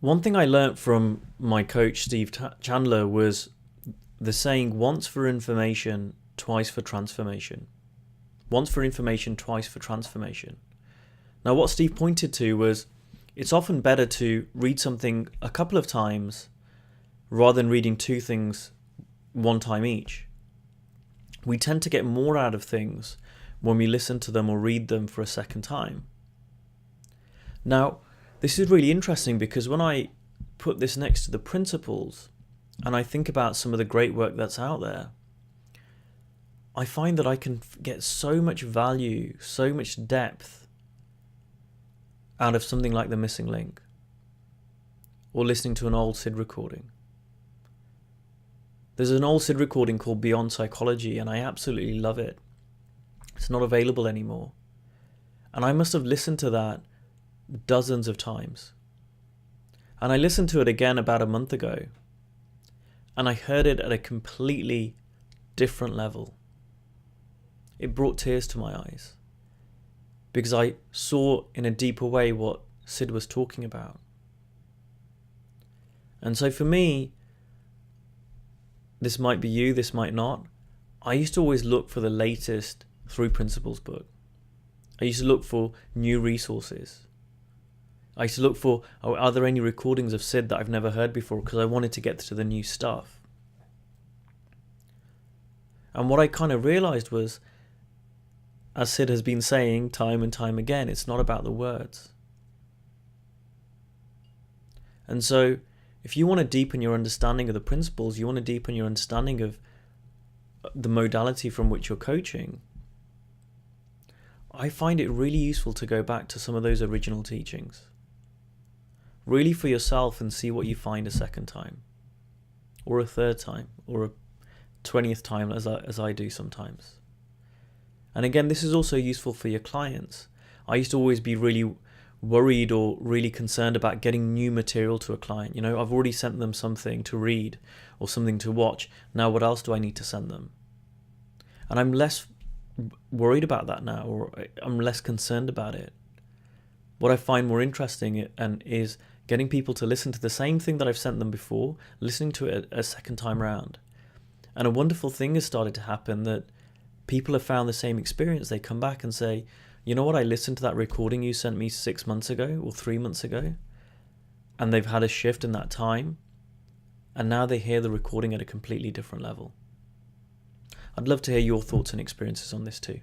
One thing I learnt from my coach, Steve Chandler, was the saying, once for information, twice for transformation. Once for information, twice for transformation. Now, what Steve pointed to was it's often better to read something a couple of times rather than reading two things one time each. We tend to get more out of things when we listen to them or read them for a second time. Now, this is really interesting because when I put this next to the principles and I think about some of the great work that's out there, I find that I can get so much value, so much depth out of something like The Missing Link or listening to an old Sid recording. There's an old Sid recording called Beyond Psychology, and I absolutely love it. It's not available anymore. And I must have listened to that dozens of times. And I listened to it again about a month ago, and I heard it at a completely different level. It brought tears to my eyes because I saw in a deeper way what Sid was talking about. And so for me, this might be you, this might not. I used to always look for the latest Three Principles book. I used to look for new resources. I used to look for, are there any recordings of Sid that I've never heard before, because I wanted to get to the new stuff. And what I kind of realized was, as Sid has been saying time and time again, it's not about the words. And so if you want to deepen your understanding of the principles, you want to deepen your understanding of the modality from which you're coaching, I find it really useful to go back to some of those original teachings. Really for yourself and see what you find a second time, or a third time, or a 20th time as I do sometimes. And again, this is also useful for your clients. I used to always be really worried or really concerned about getting new material to a client. You know, I've already sent them something to read or something to watch. Now what else do I need to send them? And I'm less worried about that now, or I'm less concerned about it. What I find more interesting and is getting people to listen to the same thing that I've sent them before, listening to it a second time round. And a wonderful thing has started to happen, that people have found the same experience. They come back and say, you know what, I listened to that recording you sent me 6 months ago or 3 months ago, and they've had a shift in that time, and now they hear the recording at a completely different level. I'd love to hear your thoughts and experiences on this too.